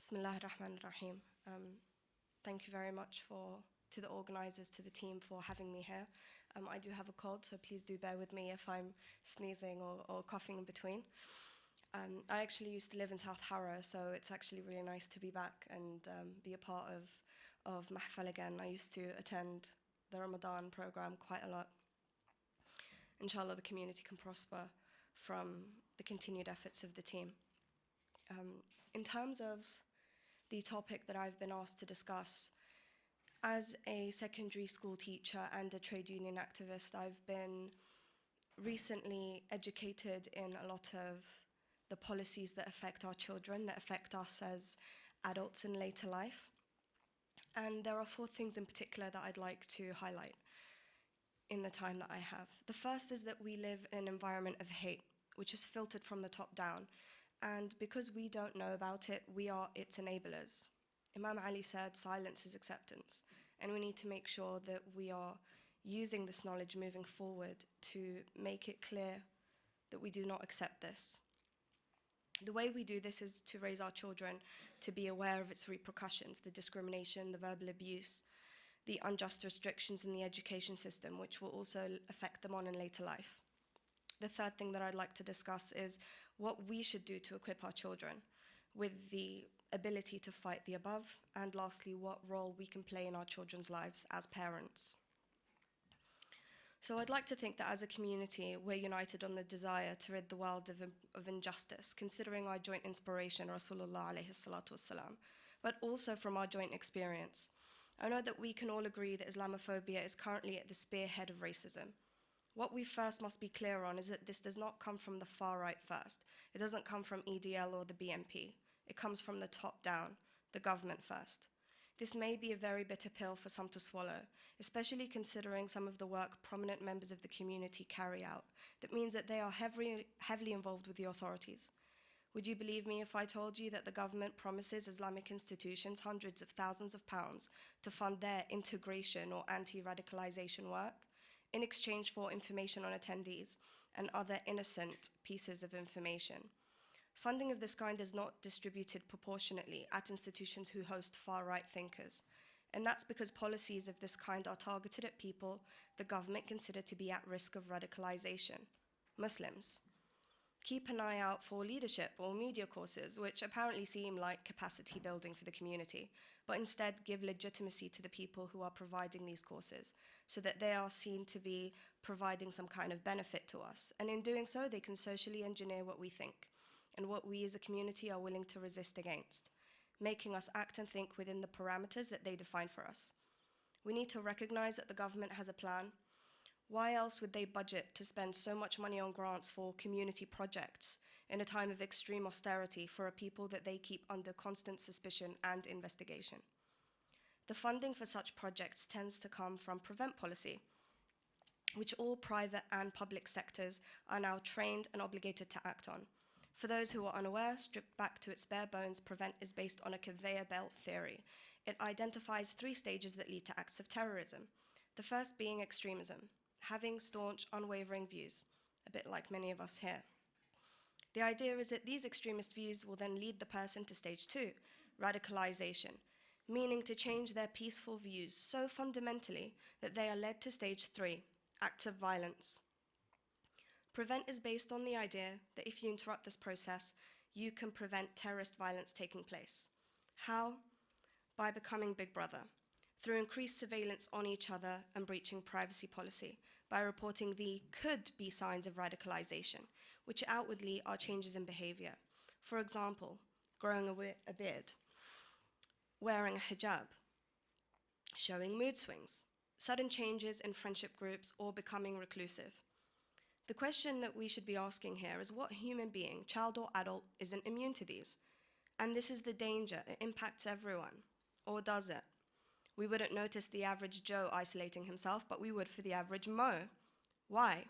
Bismillah ar-Rahman ar-Rahim. Thank you very much to the organizers, to the team for having me here. I do have a cold, so please do bear with me if I'm sneezing or coughing in between. I actually used to live in South Harrow, so it's actually really nice to be back and be a part of Mahfil again. I used to attend the Ramadan program quite a lot. Inshallah, the community can prosper from the continued efforts of the team. In terms of the topic that I've been asked to discuss, as a secondary school teacher and a trade union activist, I've been recently educated in a lot of the policies that affect our children, that affect us as adults in later life. And there are 4 things in particular that I'd like to highlight in the time that I have. The first is that we live in an environment of hate, which is filtered from the top down. And because we don't know about it, we are its enablers. Imam Ali said, silence is acceptance. And we need to make sure that we are using this knowledge moving forward to make it clear that we do not accept this. The way we do this is to raise our children to be aware of its repercussions, the discrimination, the verbal abuse, the unjust restrictions in the education system, which will also affect them on in later life. The third thing that I'd like to discuss is what we should do to equip our children with the ability to fight the above, and lastly, what role we can play in our children's lives as parents. So I'd like to think that as a community, we're united on the desire to rid the world of injustice, considering our joint inspiration, Rasulullah alayhi salatu wasalam, but also from our joint experience. I know that we can all agree that Islamophobia is currently at the spearhead of racism. What we first must be clear on is that this does not come from the far right first. It doesn't come from EDL or the BNP. It comes from the top down, the government first. This may be a very bitter pill for some to swallow, especially considering some of the work prominent members of the community carry out. That means that they are heavily involved with the authorities. Would you believe me if I told you that the government promises Islamic institutions hundreds of thousands of pounds to fund their integration or anti-radicalization work, in exchange for information on attendees and other innocent pieces of information? Funding of this kind is not distributed proportionately at institutions who host far-right thinkers, and that's because policies of this kind are targeted at people the government consider to be at risk of radicalization, Muslims. Keep an eye out for leadership or media courses, which apparently seem like capacity building for the community, but instead give legitimacy to the people who are providing these courses, so that they are seen to be providing some kind of benefit to us. And in doing so, they can socially engineer what we think and what we as a community are willing to resist against, making us act and think within the parameters that they define for us. We need to recognize that the government has a plan. Why else would they budget to spend so much money on grants for community projects in a time of extreme austerity for a people that they keep under constant suspicion and investigation? The funding for such projects tends to come from Prevent policy, which all private and public sectors are now trained and obligated to act on. For those who are unaware, stripped back to its bare bones, Prevent is based on a conveyor belt theory. It identifies 3 stages that lead to acts of terrorism. The first being extremism, having staunch, unwavering views, a bit like many of us here. The idea is that these extremist views will then lead the person to stage 2, radicalization, meaning to change their peaceful views so fundamentally that they are led to stage 3, acts of violence. Prevent is based on the idea that if you interrupt this process, you can prevent terrorist violence taking place. How? By becoming Big Brother, through increased surveillance on each other and breaching privacy policy, by reporting the could-be signs of radicalization, which outwardly are changes in behavior. For example, growing a beard, wearing a hijab, showing mood swings, sudden changes in friendship groups, or becoming reclusive. The question that we should be asking here is what human being, child or adult, isn't immune to these? And this is the danger. It impacts everyone. Or does it? We wouldn't notice the average Joe isolating himself, but we would for the average Mo. Why?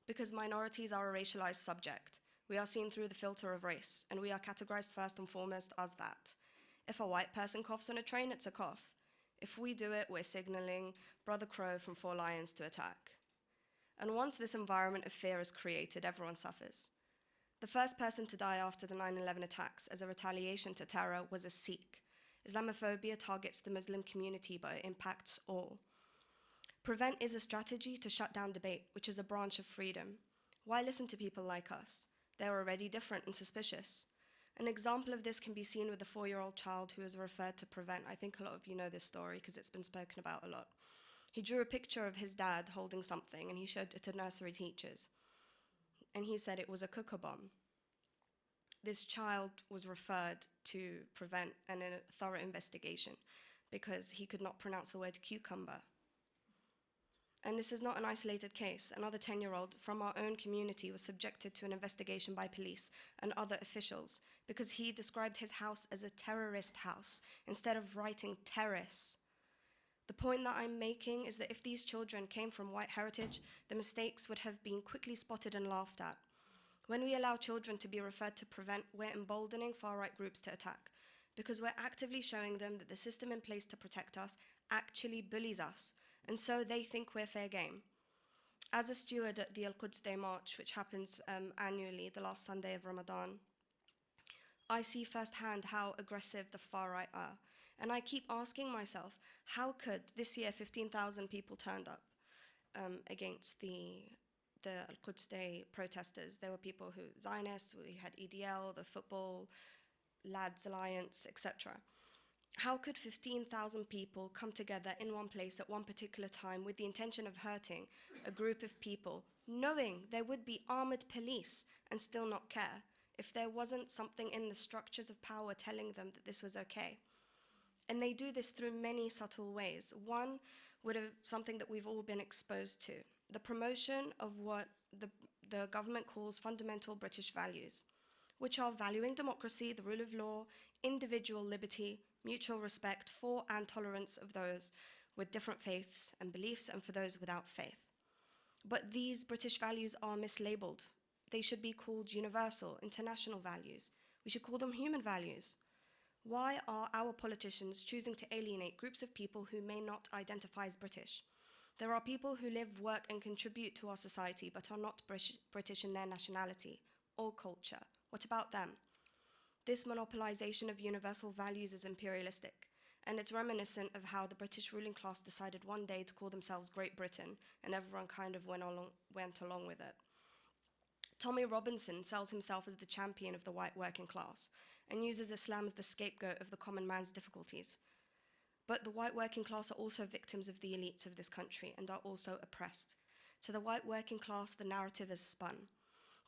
Because minorities are a racialized subject. We are seen through the filter of race, and we are categorized first and foremost as that. If a white person coughs on a train, it's a cough. If we do it, we're signaling Brother Crow from Four Lions to attack. And once this environment of fear is created, everyone suffers. The first person to die after the 9/11 attacks as a retaliation to terror was a Sikh. Islamophobia targets the Muslim community, but it impacts all. Prevent is a strategy to shut down debate, which is a branch of freedom. Why listen to people like us? They're already different and suspicious. An example of this can be seen with the 4-year-old child who was referred to Prevent. I think a lot of you know this story because it's been spoken about a lot. He drew a picture of his dad holding something and he showed it to nursery teachers. And he said it was a cooker bomb. This child was referred to Prevent and a thorough investigation because he could not pronounce the word cucumber. And this is not an isolated case. Another 10-year-old from our own community was subjected to an investigation by police and other officials because he described his house as a terrorist house instead of writing terrace. The point that I'm making is that if these children came from white heritage, the mistakes would have been quickly spotted and laughed at. When we allow children to be referred to Prevent, we're emboldening far-right groups to attack because we're actively showing them that the system in place to protect us actually bullies us, and so they think we're fair game. As a steward at the Al-Quds Day March, which happens annually, the last Sunday of Ramadan, I see firsthand how aggressive the far-right are. And I keep asking myself, how could this year 15,000 people turned up against the Al-Quds Day protesters? There were people who, Zionists, we had EDL, the Football Lads Alliance, etc. How could 15,000 people come together in one place at one particular time with the intention of hurting a group of people, knowing there would be armored police and still not care if there wasn't something in the structures of power telling them that this was okay? And they do this through many subtle ways. One would have something that we've all been exposed to, the promotion of what the government calls fundamental British values, which are valuing democracy, the rule of law, individual liberty, mutual respect for and tolerance of those with different faiths and beliefs and for those without faith. But these British values are mislabeled. They should be called universal, international values. We should call them human values. Why are our politicians choosing to alienate groups of people who may not identify as British? There are people who live, work, and contribute to our society but are not British in their nationality or culture. What about them? This monopolization of universal values is imperialistic, and it's reminiscent of how the British ruling class decided one day to call themselves Great Britain, and everyone kind of went along with it. Tommy Robinson sells himself as the champion of the white working class and uses Islam as the scapegoat of the common man's difficulties. But the white working class are also victims of the elites of this country and are also oppressed. To the white working class, the narrative is spun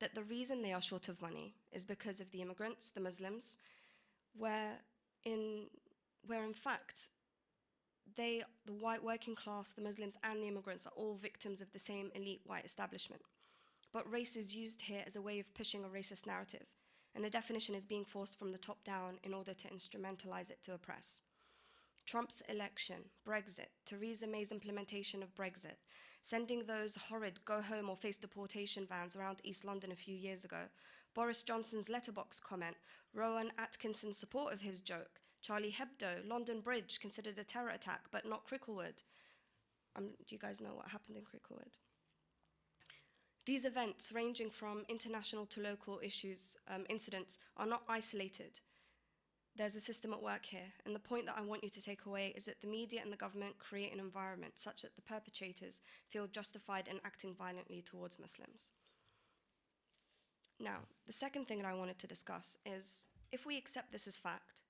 that the reason they are short of money is because of the immigrants, the Muslims, where in fact, the white working class, the Muslims, and the immigrants are all victims of the same elite white establishment. But race is used here as a way of pushing a racist narrative, and the definition is being forced from the top down in order to instrumentalize it to oppress. Trump's election, Brexit, Theresa May's implementation of Brexit, sending those horrid go-home or face deportation vans around East London a few years ago, Boris Johnson's letterbox comment, Rowan Atkinson's support of his joke, Charlie Hebdo, London Bridge considered a terror attack, but not Cricklewood. Do you guys know what happened in Cricklewood? These events, ranging from international to local incidents, are not isolated. There's a system at work here, and the point that I want you to take away is that the media and the government create an environment such that the perpetrators feel justified in acting violently towards Muslims. Now, the second thing that I wanted to discuss is, if we accept this as fact,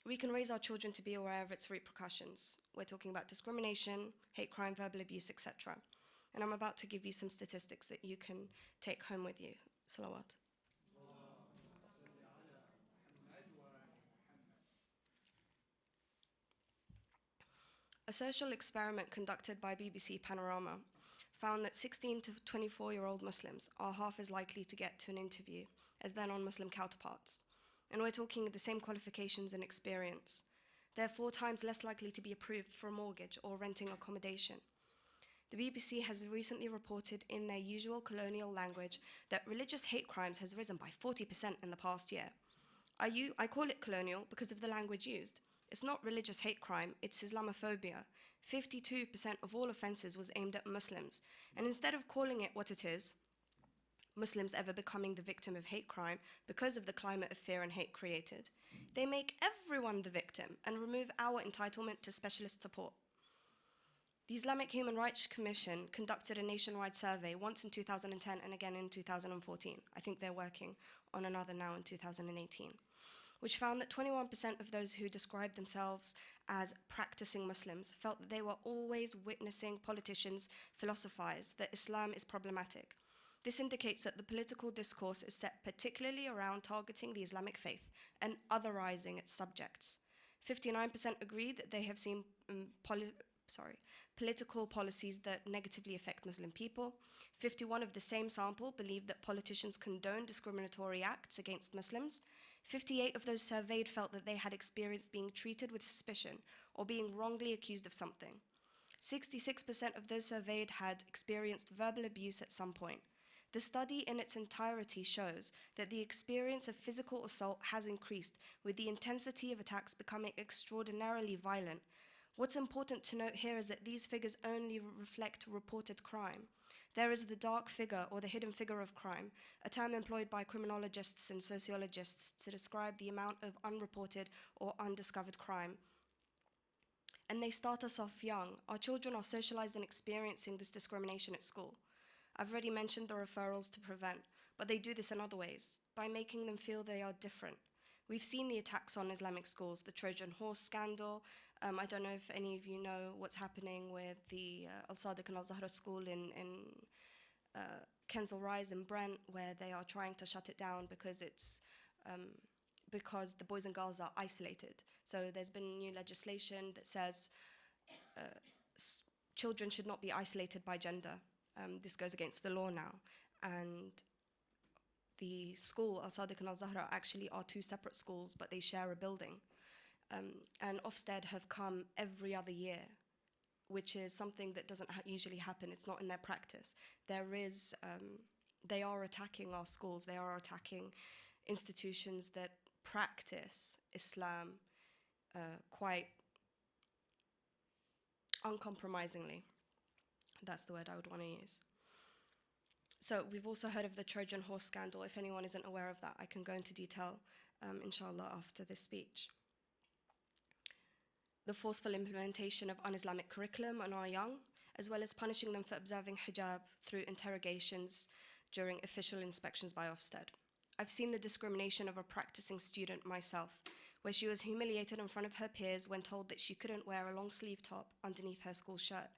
we can raise our children to be aware of its repercussions. We're talking about discrimination, hate crime, verbal abuse, etc. And I'm about to give you some statistics that you can take home with you. Salawat. A social experiment conducted by BBC Panorama found that 16 to 24-year-old Muslims are half as likely to get to an interview as their non-Muslim counterparts. And we're talking the same qualifications and experience. They're 4 times less likely to be approved for a mortgage or renting accommodation. The BBC has recently reported in their usual colonial language that religious hate crimes has risen by 40% in the past year. I call it colonial because of the language used. It's not religious hate crime, it's Islamophobia. 52% of all offences was aimed at Muslims. And instead of calling it what it is, Muslims ever becoming the victim of hate crime because of the climate of fear and hate created. They make everyone the victim and remove our entitlement to specialist support. The Islamic Human Rights Commission conducted a nationwide survey once in 2010 and again in 2014. I think they're working on another now in 2018, which found that 21% of those who described themselves as practicing Muslims felt that they were always witnessing politicians philosophize that Islam is problematic. This indicates that the political discourse is set particularly around targeting the Islamic faith and otherizing its subjects. 59% agreed that they have seen political policies that negatively affect Muslim people. 51 of the same sample believed that politicians condone discriminatory acts against Muslims. 58 of those surveyed felt that they had experienced being treated with suspicion or being wrongly accused of something. 66% of those surveyed had experienced verbal abuse at some point. The study in its entirety shows that the experience of physical assault has increased, with the intensity of attacks becoming extraordinarily violent. What's important to note here is that these figures only reflect reported crime. There is the dark figure or the hidden figure of crime, a term employed by criminologists and sociologists to describe the amount of unreported or undiscovered crime. And they start us off young. Our children are socialized and experiencing this discrimination at school. I've already mentioned the referrals to Prevent, but they do this in other ways, by making them feel they are different. We've seen the attacks on Islamic schools, the Trojan horse scandal. I don't know if any of you know what's happening with the Al-Sadiq and Al-Zahra school in Kensal Rise in Brent, where they are trying to shut it down because because the boys and girls are isolated. So there's been new legislation that says children should not be isolated by gender. This goes against the law now. And the school, Al-Sadiq and Al-Zahra, actually are two separate schools, but they share a building. And Ofsted have come every other year, which is something that doesn't usually happen. It's not in their practice. They are attacking our schools. They are attacking institutions that practice Islam quite uncompromisingly. That's the word I would want to use. So we've also heard of the Trojan horse scandal. If anyone isn't aware of that, I can go into detail, inshallah, after this speech. The forceful implementation of un-Islamic curriculum on our young, as well as punishing them for observing hijab through interrogations during official inspections by Ofsted. I've seen the discrimination of a practicing student myself, where she was humiliated in front of her peers when told that she couldn't wear a long-sleeve top underneath her school shirt,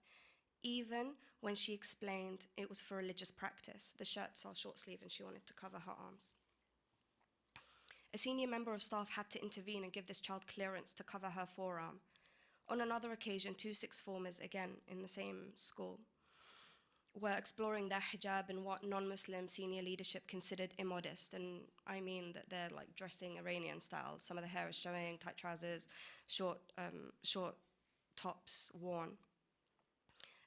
even when she explained it was for religious practice. The shirts are short sleeve and she wanted to cover her arms. A senior member of staff had to intervene and give this child clearance to cover her forearm. On another occasion, two sixth formers, again in the same school, were exploring their hijab and what non-Muslim senior leadership considered immodest. And I mean that they're like dressing Iranian style. Some of the hair is showing, tight trousers, short tops worn.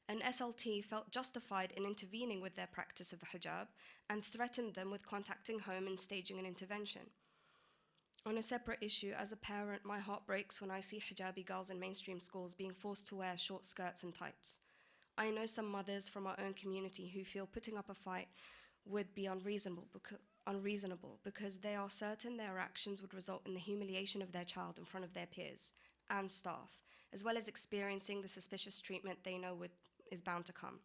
An SLT felt justified in intervening with their practice of hijab and threatened them with contacting home and staging an intervention. On a separate issue, as a parent, my heart breaks when I see hijabi girls in mainstream schools being forced to wear short skirts and tights. I know some mothers from our own community who feel putting up a fight would be unreasonable because they are certain their actions would result in the humiliation of their child in front of their peers and staff, as well as experiencing the suspicious treatment they know is bound to come.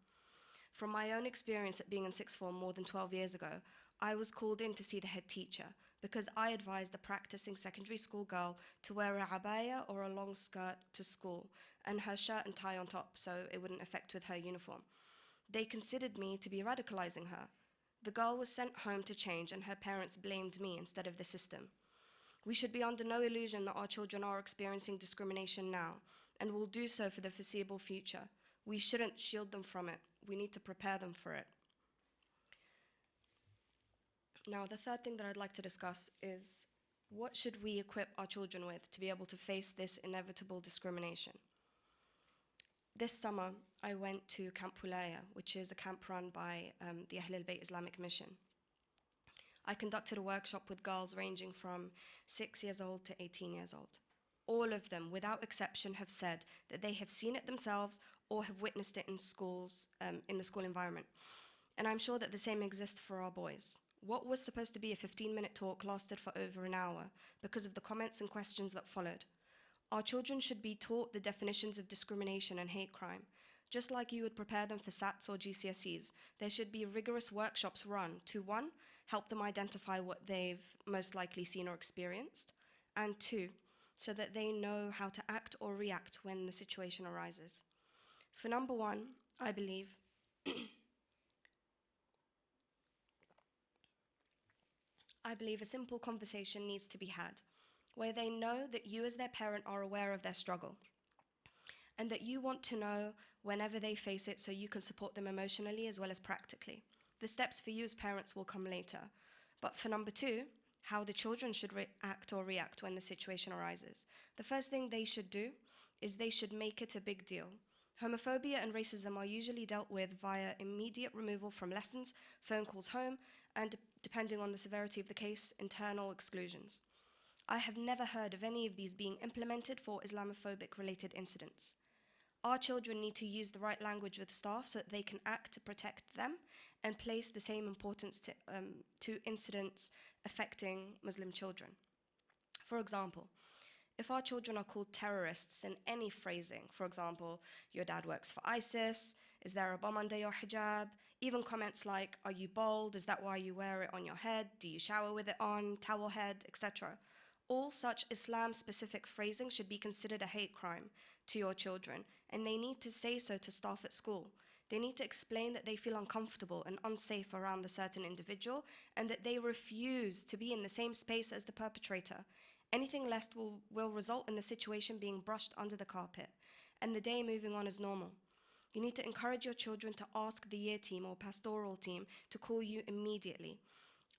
From my own experience at being in sixth form more than 12 years ago, I was called in to see the head teacher because I advised the practicing secondary school girl to wear a abaya or a long skirt to school and her shirt and tie on top so it wouldn't affect with her uniform. They considered me to be radicalizing her. The girl was sent home to change and her parents blamed me instead of the system. We should be under no illusion that our children are experiencing discrimination now and will do so for the foreseeable future. We shouldn't shield them from it. We need to prepare them for it. Now, the third thing that I'd like to discuss is what should we equip our children with to be able to face this inevitable discrimination? This summer, I went to Camp Hulaya, which is a camp run by the Ahl al-Bayt Islamic Mission. I conducted a workshop with girls ranging from 6 years old to 18 years old. All of them, without exception, have said that they have seen it themselves or have witnessed it in schools, in the school environment. And I'm sure that the same exists for our boys. What was supposed to be a 15-minute talk lasted for over an hour because of the comments and questions that followed. Our children should be taught the definitions of discrimination and hate crime. Just like you would prepare them for SATs or GCSEs, there should be rigorous workshops run to, one, help them identify what they've most likely seen or experienced, and two, so that they know how to act or react when the situation arises. For number one, I believe a simple conversation needs to be had, where they know that you as their parent are aware of their struggle, and that you want to know whenever they face it so you can support them emotionally as well as practically. The steps for you as parents will come later. But for number two, how the children should act or react when the situation arises. The first thing they should do is they should make it a big deal. Homophobia and racism are usually dealt with via immediate removal from lessons, phone calls home, and depending on the severity of the case, internal exclusions. I have never heard of any of these being implemented for Islamophobic related incidents. Our children need to use the right language with staff so that they can act to protect them and place the same importance to incidents affecting Muslim children. For example, if our children are called terrorists in any phrasing, for example, your dad works for ISIS, is there a bomb under your hijab, even comments like, are you bald, is that why you wear it on your head, do you shower with it on, towel head, etc. All such Islam-specific phrasing should be considered a hate crime to your children, and they need to say so to staff at school. They need to explain that they feel uncomfortable and unsafe around the certain individual and that they refuse to be in the same space as the perpetrator. Anything less will result in the situation being brushed under the carpet and the day moving on as normal. You need to encourage your children to ask the year team or pastoral team to call you immediately.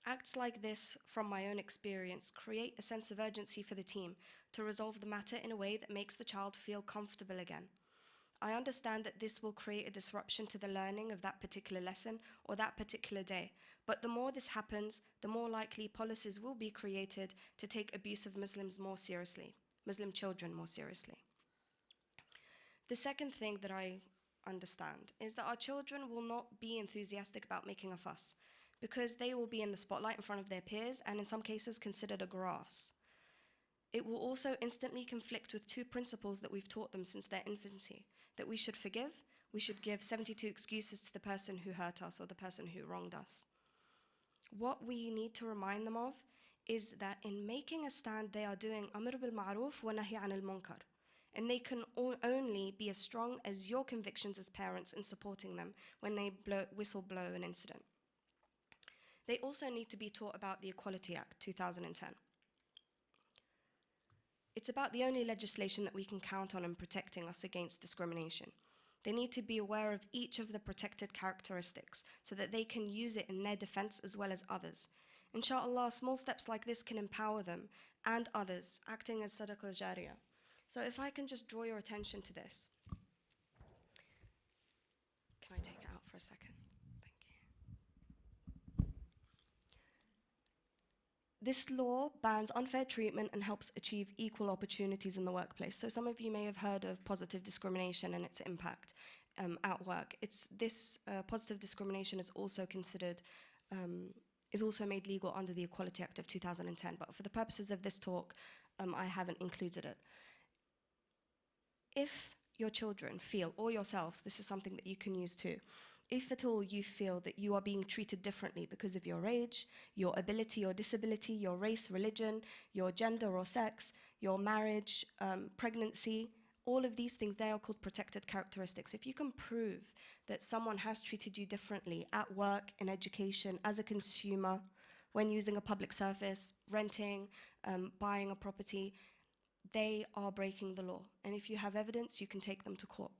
Acts like this, from my own experience, create a sense of urgency for the team to resolve the matter in a way that makes the child feel comfortable again. I understand that this will create a disruption to the learning of that particular lesson or that particular day, but the more this happens, the more likely policies will be created to take abuse of Muslims more seriously, Muslim children more seriously. The second thing that I understand is that our children will not be enthusiastic about making a fuss because they will be in the spotlight in front of their peers and in some cases considered a grass. It will also instantly conflict with two principles that we've taught them since their infancy, that we should forgive, we should give 72 excuses to the person who hurt us or the person who wronged us. What we need to remind them of is that in making a stand, they are doing amr bil ma'ruf wa nahy anil munkar, and they can only be as strong as your convictions as parents in supporting them when they whistle blow an incident. They also need to be taught about the Equality Act 2010. It's about the only legislation that we can count on in protecting us against discrimination. They need to be aware of each of the protected characteristics so that they can use it in their defense as well as others. Inshallah, small steps like this can empower them and others, acting as sadaqah jariyah. So if I can just draw your attention to this. Can I take it out for a second? This law bans unfair treatment and helps achieve equal opportunities in the workplace. So some of you may have heard of positive discrimination and its impact at work. This positive discrimination is also considered, is also made legal under the Equality Act of 2010. But for the purposes of this talk, I haven't included it. If your children feel, or yourselves, this is something that you can use too, if at all you feel that you are being treated differently because of your age, your ability or disability, your race, religion, your gender or sex, your marriage, pregnancy, all of these things, they are called protected characteristics. If you can prove that someone has treated you differently at work, in education, as a consumer, when using a public service, renting, buying a property, they are breaking the law. And if you have evidence, you can take them to court.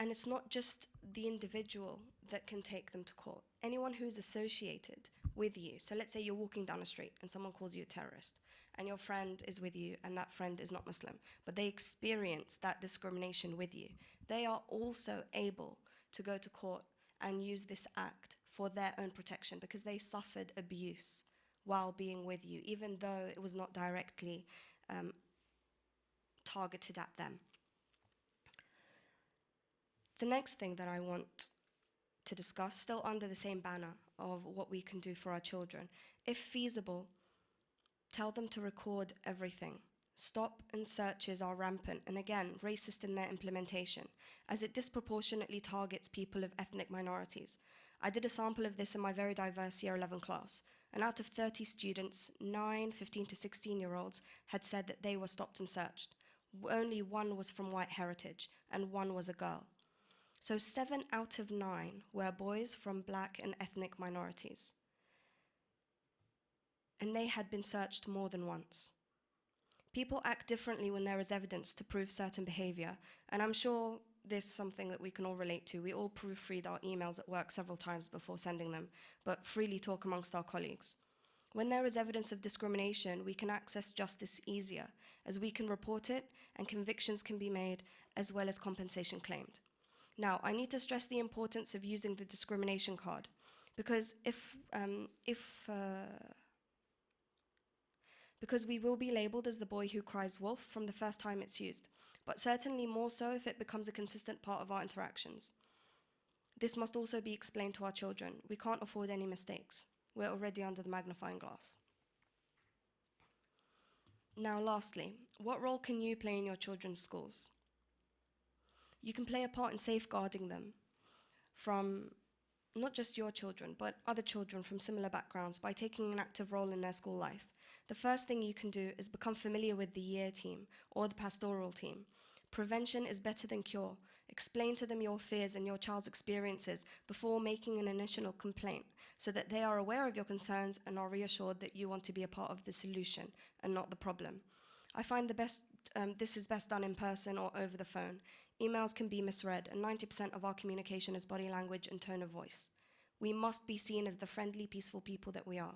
And it's not just the individual that can take them to court. Anyone who is associated with you. So let's say you're walking down a street and someone calls you a terrorist, and your friend is with you and that friend is not Muslim, but they experience that discrimination with you. They are also able to go to court and use this act for their own protection because they suffered abuse while being with you, even though it was not directly targeted at them. The next thing that I want to discuss, still under the same banner of what we can do for our children, if feasible, tell them to record everything. Stop and searches are rampant and again racist in their implementation, as it disproportionately targets people of ethnic minorities. I did a sample of this in my very diverse Year 11 class, and out of 30 students, 9 15 to 16-year-olds had said that they were stopped and searched. Only 1 was from white heritage, and 1 was a girl. So 7 out of 9 were boys from black and ethnic minorities. And they had been searched more than once. People act differently when there is evidence to prove certain behavior, and I'm sure this is something that we can all relate to. We all proofread our emails at work several times before sending them, but freely talk amongst our colleagues. When there is evidence of discrimination, we can access justice easier, as we can report it and convictions can be made, as well as compensation claimed. Now, I need to stress the importance of using the discrimination card, because because we will be labeled as the boy who cries wolf from the first time it's used, but certainly more so if it becomes a consistent part of our interactions. This must also be explained to our children. We can't afford any mistakes. We're already under the magnifying glass. Now, lastly, what role can you play in your children's schools? You can play a part in safeguarding them from not just your children, but other children from similar backgrounds by taking an active role in their school life. The first thing you can do is become familiar with the year team or the pastoral team. Prevention is better than cure. Explain to them your fears and your child's experiences before making an initial complaint, so that they are aware of your concerns and are reassured that you want to be a part of the solution and not the problem. I find this is best done in person or over the phone. Emails can be misread, and 90% of our communication is body language and tone of voice. We must be seen as the friendly, peaceful people that we are.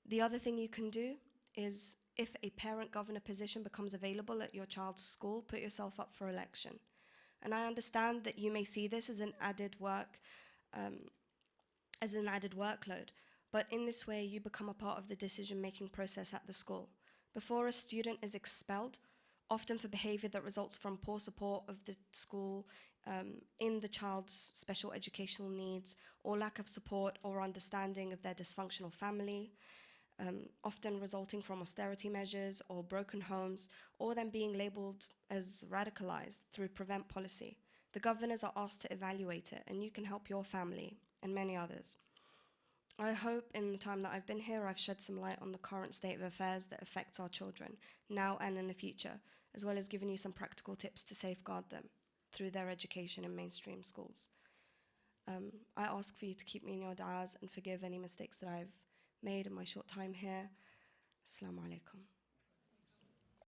The other thing you can do is, if a parent governor position becomes available at your child's school, put yourself up for election. And I understand that you may see this as an added workload, but in this way you become a part of the decision-making process at the school. Before a student is expelled, often for behavior that results from poor support of the school in the child's special educational needs, or lack of support or understanding of their dysfunctional family, often resulting from austerity measures or broken homes, or them being labeled as radicalized through Prevent policy. The governors are asked to evaluate it, and you can help your family and many others. I hope in the time that I've been here, I've shed some light on the current state of affairs that affects our children, now and in the future, as well as giving you some practical tips to safeguard them through their education in mainstream schools. I ask for you to keep me in your du'as and forgive any mistakes that I've made in my short time here. Assalamu alaikum.